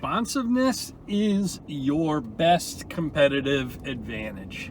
Responsiveness is your best competitive advantage.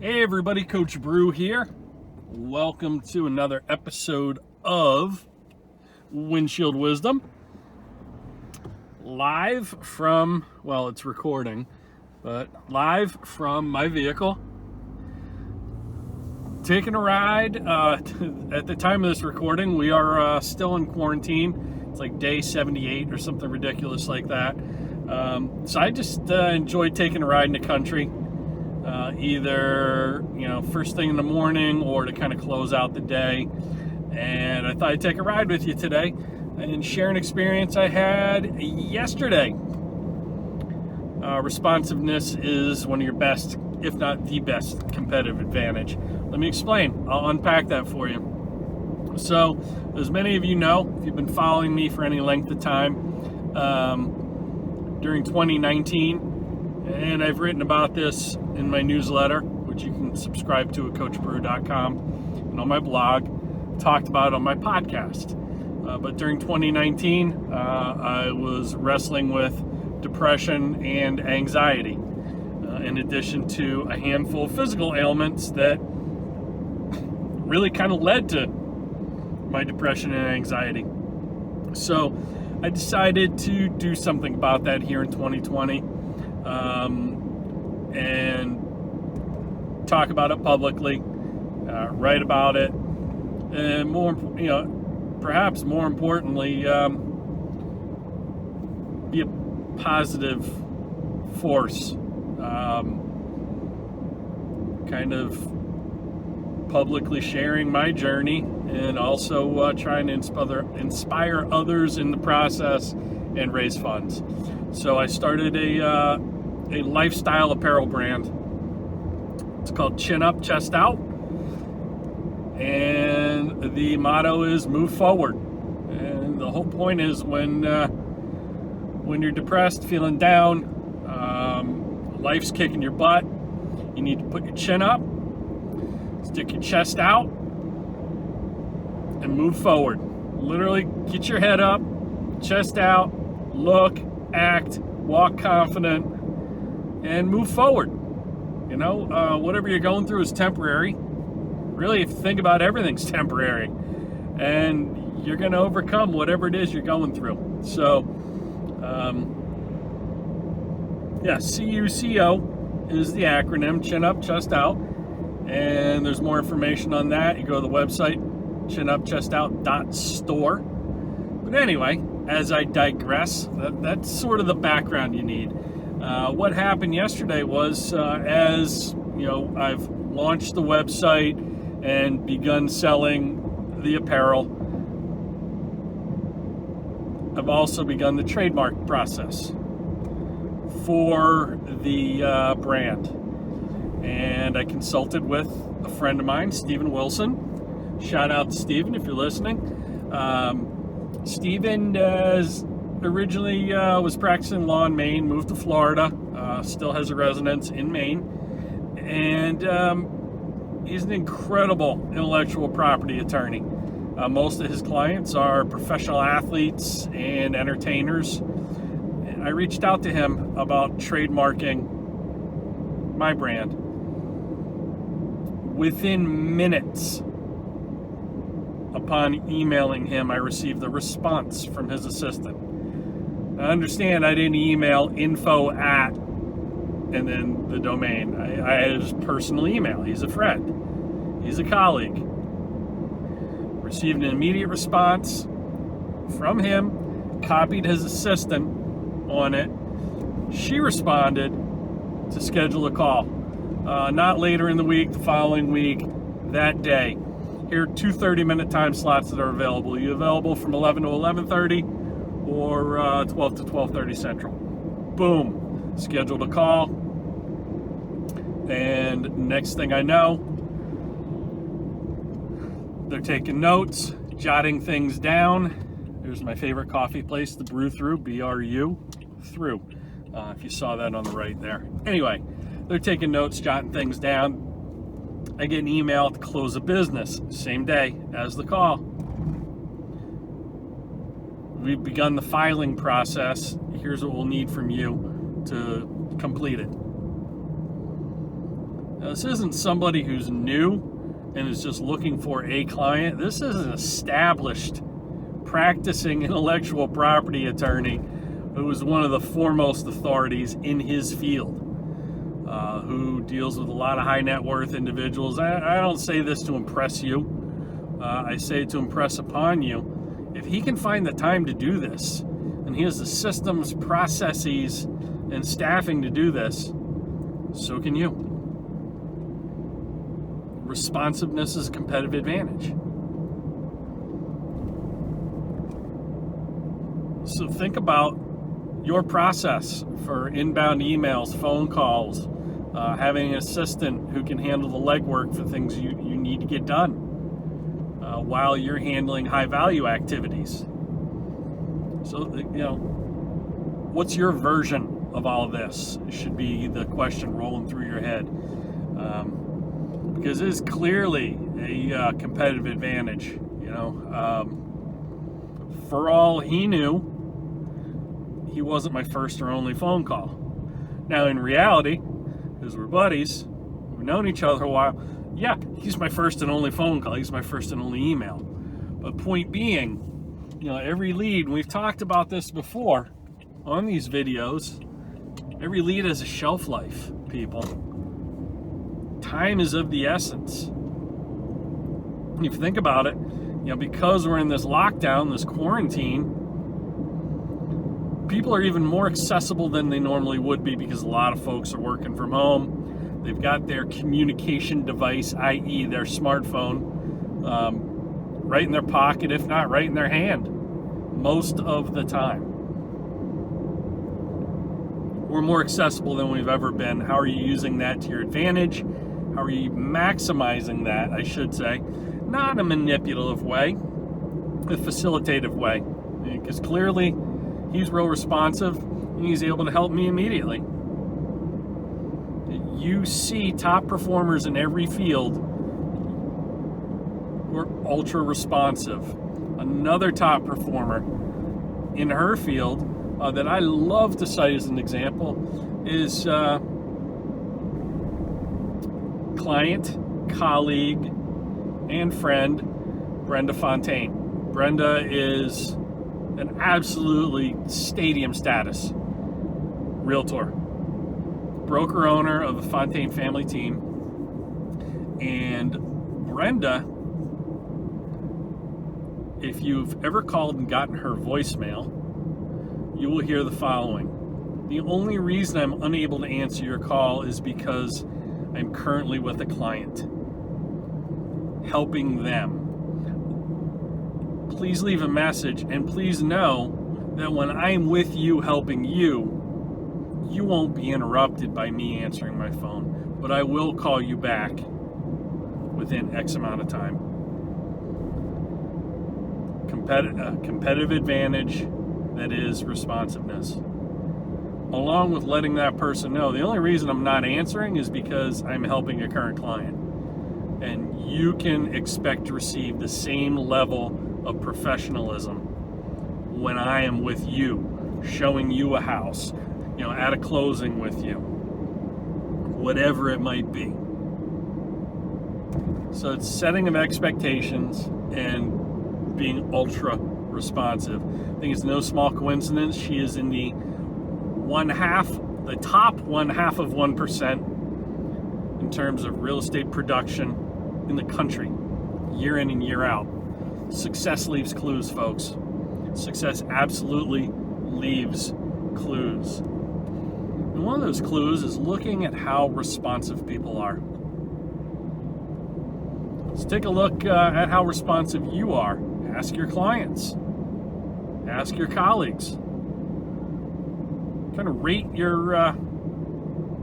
Hey everybody, Coach Brew here. Welcome to another episode of Windshield Wisdom. Live from, well, it's recording, but live from my vehicle. Taking a ride. At the time of this recording, we are still in quarantine. It's like day 78 or something ridiculous like that. So I just enjoyed taking a ride in the country, either first thing in the morning or to kind of close out the day. And I thought I'd take a ride with you today and share an experience I had yesterday. Responsiveness is one of your best, if not the best, competitive advantage. Let me explain. I'll unpack that for you. So, as many of you know, if you've been following me for any length of time, during 2019, and I've written about this in my newsletter, which you can subscribe to at coachbrew.com, and on my blog, talked about it on my podcast. But during 2019, I was wrestling with depression and anxiety, in addition to a handful of physical ailments that really kind of led to my depression and anxiety. So I decided to do something about that here in 2020, and talk about it publicly, write about it, and perhaps more importantly, be a positive force, kind of publicly sharing my journey and also trying to inspire others in the process and raise funds. So I started a lifestyle apparel brand. It's called Chin Up, Chest Out. And the motto is move forward. And the whole point is when you're depressed, feeling down, life's kicking your butt, you need to put your chin up, stick your chest out, and move forward. Literally get your head up, chest out, look, act, walk confident, and move forward. Whatever you're going through is temporary. Really, if you think about it, everything's temporary. And you're going to overcome whatever it is you're going through. So, CUCO is the acronym, Chin Up, Chest Out. And there's more information on that. You go to the website, chinupchestout.store. But anyway, as I digress, that's sort of the background you need. What happened yesterday was, as I've launched the website and begun selling the apparel, I've also begun the trademark process for the brand. And I consulted with a friend of mine, Stephen Wilson. Shout out to Stephen if you're listening. Stephen originally was practicing law in Maine, moved to Florida, still has a residence in Maine. And he's an incredible intellectual property attorney. Most of his clients are professional athletes and entertainers. And I reached out to him about trademarking my brand. Within minutes upon emailing him, I received a response from his assistant. Now, understand, I didn't email info@ and then the domain. I had his personal email. He's a friend. He's a colleague. Received an immediate response from him, copied his assistant on it. She responded to schedule a call. Not later in the week, the following week, that day. Here are 2 30-minute time slots that are available. Are you available from 11 to 11:30 or 12 to 12:30 Central? Boom. Scheduled a call. And next thing I know, they're taking notes, jotting things down. There's my favorite coffee place, the Brew Through, BRU, through. If you saw that on the right there. Anyway, they're taking notes, jotting things down. I get an email to close a business, same day as the call. we've begun the filing process. Here's what we'll need from you to complete it. Now, this isn't somebody who's new and is just looking for a client. This is an established, practicing intellectual property attorney who is one of the foremost authorities in his field, who deals with a lot of high net worth individuals. I don't say this to impress you. I say it to impress upon you. If he can find the time to do this, and he has the systems, processes, and staffing to do this, so can you. Responsiveness is a competitive advantage. So think about your process for inbound emails, phone calls, having an assistant who can handle the legwork for things you need to get done while you're handling high value activities. So, what's your version of all this should be the question rolling through your head. Because it is clearly a competitive advantage. For all he knew, he wasn't my first or only phone call. Now, in reality, because we're buddies, we've known each other a while, yeah, he's my first and only phone call. He's my first and only email. But point being, every lead, and we've talked about this before on these videos, every lead has a shelf life, people. Time is of the essence. If you think about it, because we're in this lockdown, this quarantine, people are even more accessible than they normally would be because a lot of folks are working from home. They've got their communication device, i.e. their smartphone, right in their pocket, if not right in their hand, most of the time. We're more accessible than we've ever been. How are you using that to your advantage? How are you maximizing that, I should say? Not in a manipulative way, a facilitative way. Because clearly, he's real responsive, and he's able to help me immediately. You see top performers in every field who are ultra responsive. Another top performer in her field that I love to cite as an example is client, colleague, and friend Brenda Fontaine. Brenda is an absolutely stadium status realtor, broker owner of the Fontaine family team. And Brenda, if you've ever called and gotten her voicemail, you will hear the following. The only reason I'm unable to answer your call is because I'm currently with a client, helping them. Please leave a message, and please know that when I'm with you helping you, you won't be interrupted by me answering my phone, but I will call you back within X amount of time. Competitive advantage that is responsiveness. Along with letting that person know, the only reason I'm not answering is because I'm helping a current client. And you can expect to receive the same level of professionalism when I am with you, showing you a house, at a closing with you, whatever it might be. So it's setting of expectations and being ultra responsive. I think it's no small coincidence she is in the top 1/2 of 1% in terms of real estate production in the country, year in and year out. Success leaves clues, folks. Success absolutely leaves clues. And one of those clues is looking at how responsive people are. Let's take a look at how responsive you are. Ask your clients. Ask your colleagues. Kind of rate your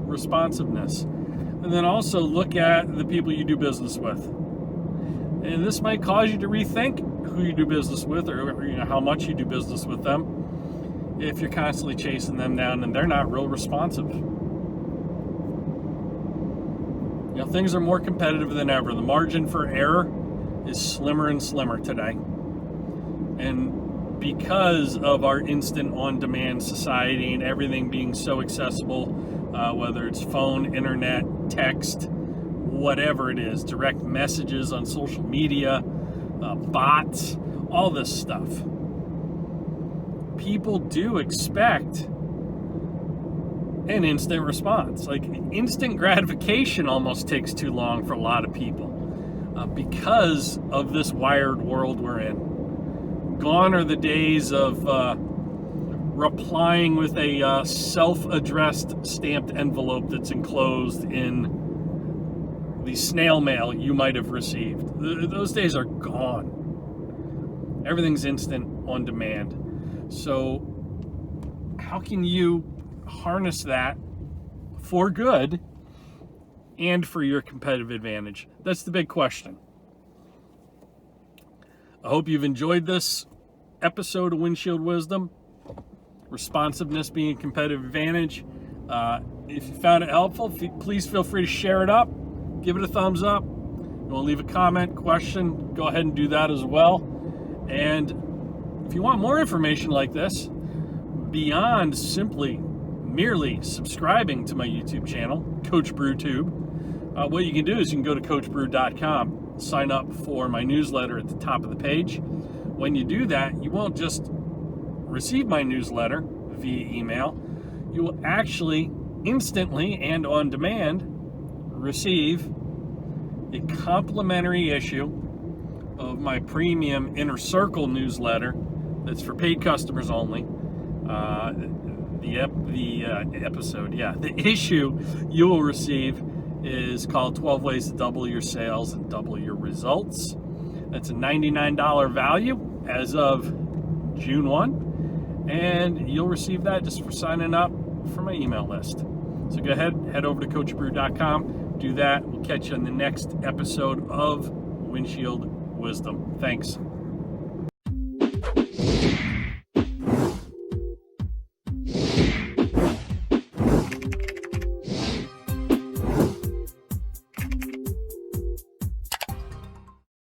responsiveness. And then also look at the people you do business with. And this might cause you to rethink who you do business with, or how much you do business with them, if you're constantly chasing them down and they're not real responsive. Things are more competitive than ever. The margin for error is slimmer and slimmer today. And because of our instant on-demand society and everything being so accessible, whether it's phone, internet, text, whatever it is, direct messages on social media, bots, all this stuff. People do expect an instant response. Like, instant gratification almost takes too long for a lot of people because of this wired world we're in. Gone are the days of replying with a self-addressed stamped envelope that's enclosed in the snail mail you might have received. Those days are gone. Everything's instant on demand. So how can you harness that for good and for your competitive advantage? That's the big question. I hope you've enjoyed this episode of Windshield Wisdom. Responsiveness being a competitive advantage. If you found it helpful, please feel free to share it up. Give it a thumbs up. You want to leave a comment, question, go ahead and do that as well. And if you want more information like this, beyond simply merely subscribing to my YouTube channel, Coach Brew Tube, what you can do is you can go to coachbrew.com, sign up for my newsletter at the top of the page. When you do that, you won't just receive my newsletter via email, you will actually instantly and on demand receive a complimentary issue of my premium Inner Circle newsletter that's for paid customers only. The issue you will receive is called 12 Ways to Double Your Sales and Double Your Results. That's a $99 value as of June 1, and you'll receive that just for signing up for my email list. So go ahead, head over to coachbrew.com, do that. We'll catch you on the next episode of Windshield Wisdom. Thanks.